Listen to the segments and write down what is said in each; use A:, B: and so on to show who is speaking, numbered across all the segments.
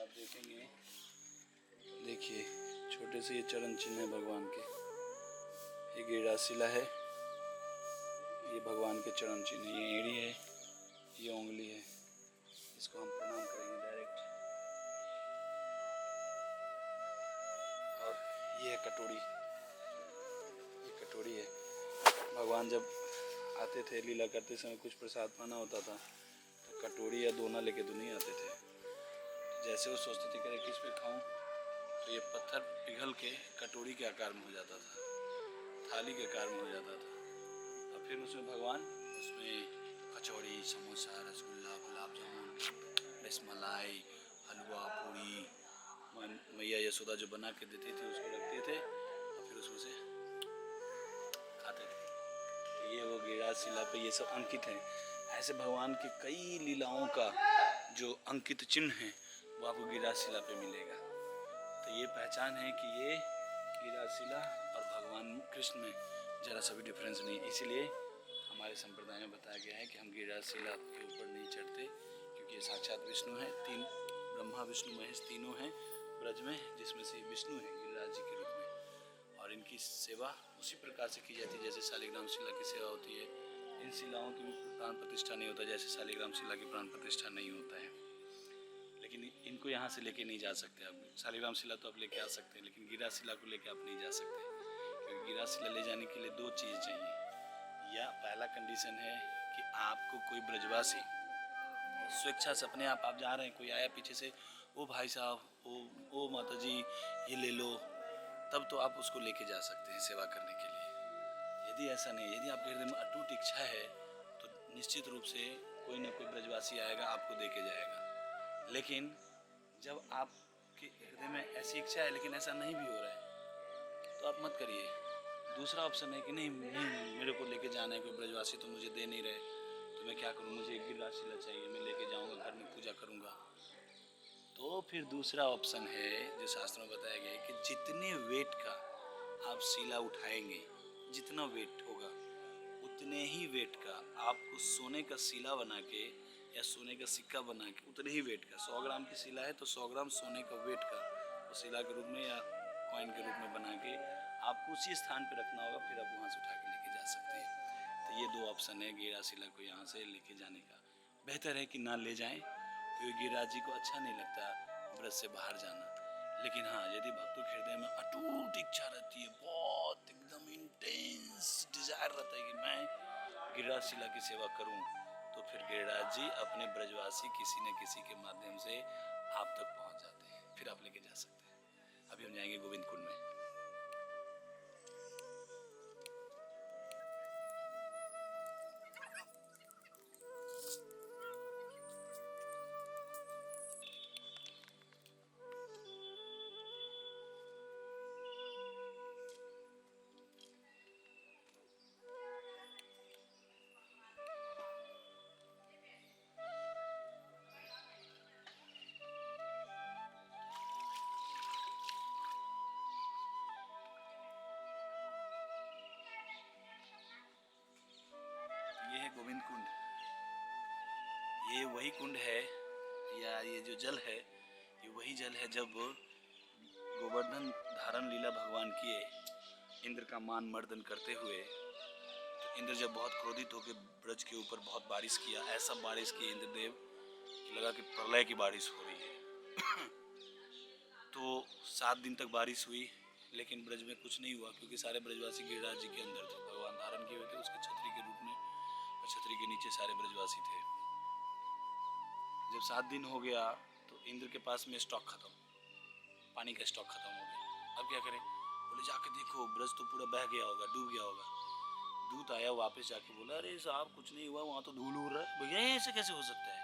A: आप देखेंगे, देखिए छोटे से ये चरण चिन्ह है भगवान के। ये गिरिराज शिला है, ये भगवान के चरण चिन्ह, ये एड़ी है, ये उंगली है। इसको हम प्रणाम करेंगे डायरेक्ट। और ये है कटोरी, ये कटोरी है। भगवान जब आते थे लीला करते समय कुछ प्रसाद पाना होता था तो कटोरी या दोना लेके तो नहीं आते थे। जैसे वो सोचते थे कि किस पे खाऊं, तो ये पत्थर पिघल के कटोरी के आकार में हो जाता था, थाली के आकार में हो जाता था। और फिर उसमें भगवान उसमें कचौड़ी, समोसा, रसगुल्ला, गुलाब जामुन, रसमलाई, हलवा, पूड़ी, मैया यशोदा जो बना के देती थी उसको रखते थे और फिर उसमें से खाते थे। तो ये वो गिरिराज शिला पे ये सब अंकित है। ऐसे भगवान के कई लीलाओं का जो अंकित चिन्ह है वो आपको गिरिराज शिला पे मिलेगा। तो ये पहचान है कि ये गिरिराज शिला और भगवान कृष्ण में ज़रा सा भी डिफरेंस नहीं। इसीलिए हमारे संप्रदाय में बताया गया है कि हम गिरिराज शिला के ऊपर नहीं चढ़ते, क्योंकि ये साक्षात विष्णु है। तीन ब्रह्मा विष्णु महेश तीनों हैं ब्रज में, जिसमें से विष्णु है गिरिराज जी के रूप में। और इनकी सेवा उसी प्रकार से की जाती है जैसे शालिग्राम शिला की सेवा होती है। इन शिलाओं की भी प्राण प्रतिष्ठा नहीं होता, जैसे शालिग्राम शिला की प्राण प्रतिष्ठा नहीं होता है। लेकिन इनको यहाँ से लेके नहीं जा सकते आप। शालिग्राम शिला तो आप लेके आ सकते हैं, लेकिन गिरिराज शिला को लेके आप नहीं जा सकते, क्योंकि गिरिराज शिला ले जाने के लिए दो चीज़ चाहिए। या पहला कंडीशन है कि आपको कोई ब्रजवासी स्वेच्छा से अपने आप जा रहे हैं, कोई आया पीछे से, ओ भाई साहब, ओ माता जी ये ले लो, तब तो आप उसको लेके जा सकते हैं सेवा करने के लिए। यदि ऐसा नहीं, यदि आपके हृदय में अटूट इच्छा है तो निश्चित रूप से कोई ना कोई ब्रजवासी आएगा, आपको दे के जाएगा। लेकिन जब आपके हृदय में ऐसी इच्छा है लेकिन ऐसा नहीं भी हो रहा है तो आप मत करिए। दूसरा ऑप्शन है कि नहीं मेरे को लेके जाना है, कोई ब्रजवासी तो मुझे दे नहीं रहे, तो मैं क्या करूँ, मुझे एक गिरिराज शिला चाहिए, मैं लेके जाऊँगा, घर में पूजा करूँगा। तो फिर दूसरा ऑप्शन है जो शास्त्रों में बताया गया है कि जितने वेट का आप शिला उठाएंगे, जितना वेट होगा उतने ही वेट का आप उस सोने का शिला बना के या सोने का सिक्का बना के, उतने ही वेट का, 100 ग्राम की शिला है तो 100 ग्राम सोने का वेट का उस शिला के रूप में या कॉइन के रूप में बना के आपको उसी स्थान पर रखना होगा, फिर आप वहाँ से उठा के लेके जा सकते हैं। तो ये दो ऑप्शन है गिरिराज शिला को यहाँ से लेके जाने का। बेहतर है कि ना ले जाएं, क्योंकि गिरिराज जी को अच्छा नहीं लगता ब्रज से बाहर जाना। लेकिन हाँ, यदि भक्तों के हृदय में अटूट इच्छा रहती है, बहुत एकदम इंटेंस डिजायर रहता है कि मैं गिरिराज शिला की सेवा करूं, तो फिर गिरिराज जी अपने ब्रजवासी किसी न किसी के माध्यम से आप तक पहुंच जाते हैं, फिर आप लेके जा सकते हैं। अभी हम जाएंगे गोविंद कुंड में। ये है गोविंद कुंड। ये वही कुंड है, या ये जो जल है ये वही जल है जब गोवर्धन धारण लीला भगवान किए इंद्र का मान मर्दन करते हुए। तो इंद्र जब बहुत क्रोधित होकर ब्रज के ऊपर बहुत बारिश किया, ऐसा बारिश किया इंद्रदेव कि लगा कि प्रलय की बारिश हो रही है। तो 7 दिन तक बारिश हुई लेकिन ब्रज में कुछ नहीं हुआ, क्योंकि सारे ब्रजवासी गिरिराज जी के अंदर थे, भगवान धारण किए हुए थे उसके छतरी के रूप में, और छतरी के नीचे सारे ब्रजवासी थे। जब 7 दिन हो गया तो इंद्र के पास में स्टॉक खत्म, पानी का स्टॉक खत्म हो गया। अब क्या करें, बोले जाके देखो ब्रज तो पूरा बह गया होगा, डूब गया होगा। दूत आया वापस जाके बोला, अरे साहब कुछ नहीं हुआ, वहाँ तो धूल उड़ रहा है। भैया ऐसे कैसे हो सकता है,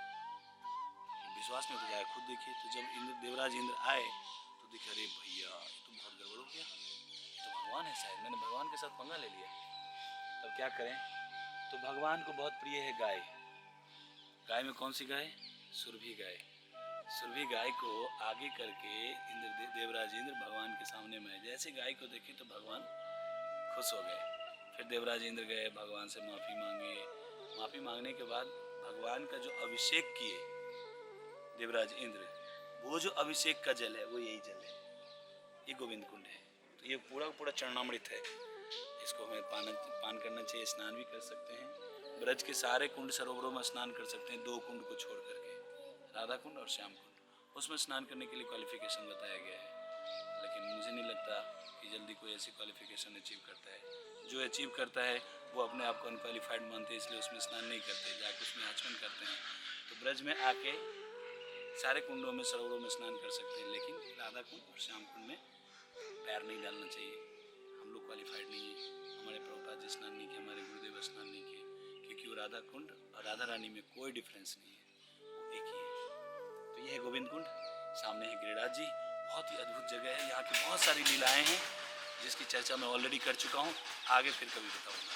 A: विश्वास नहीं तो जाए खुद देखिए। तो जब इंद्र देवराज इंद्र आए तो दिखे, अरे भैया ये तो बहुत गड़बड़ हो गया, ये तो भगवान है शायद, मैंने भगवान के साथ पंगा ले लिया। तब क्या करें, तो भगवान को बहुत प्रिय है गाय। गाय में कौन सी गाय, सुरभि गाय। सुरभि गाय को आगे करके इंद्र देवराज इंद्र भगवान के सामने में, जैसे गाय को देखे तो भगवान खुश हो गए। फिर देवराज इंद्र गए भगवान से माफ़ी मांगे। माफ़ी मांगने के बाद भगवान का जो अभिषेक किए देवराज इंद्र, वो जो अभिषेक का जल है वो यही जल है, ये गोविंद कुंड है। तो ये पूरा पूरा चरणामृत है, इसको हमें पान करना चाहिए। स्नान भी कर सकते हैं, ब्रज के सारे कुंड सरोवरों में स्नान कर सकते हैं, 2 कुंड को छोड़ करके, राधा कुंड और श्याम कुंड। उसमें स्नान करने के लिए क्वालिफिकेशन बताया गया है, लेकिन मुझे नहीं लगता कि जल्दी कोई ऐसी क्वालिफिकेशन अचीव करता है। जो अचीव करता है वो अपने आप को अनक्वालिफाइड मानते हैं, इसलिए उसमें स्नान नहीं करते, जाके उसमें आचमन करते हैं। तो ब्रज में आके सारे कुंडों में सरोवरों में स्नान कर सकते हैं, लेकिन राधा कुंड और श्याम कुंड में पैर नहीं डालना चाहिए। हम लोग क्वालिफाइड नहीं है, हमारे प्रभुपाद जी स्नान नहीं किए, हमारे गुरुदेव स्नान नहीं किए, क्योंकि वो राधा कुंड और राधा रानी में कोई डिफरेंस नहीं है, वो एक ही है। तो ये है गोविंद कुंड, सामने है गिरिराज जी। बहुत ही अद्भुत जगह है, यहाँ की बहुत सारी लीलाएं हैं जिसकी चर्चा मैं ऑलरेडी कर चुका हूँ, आगे फिर कभी बताऊँगा।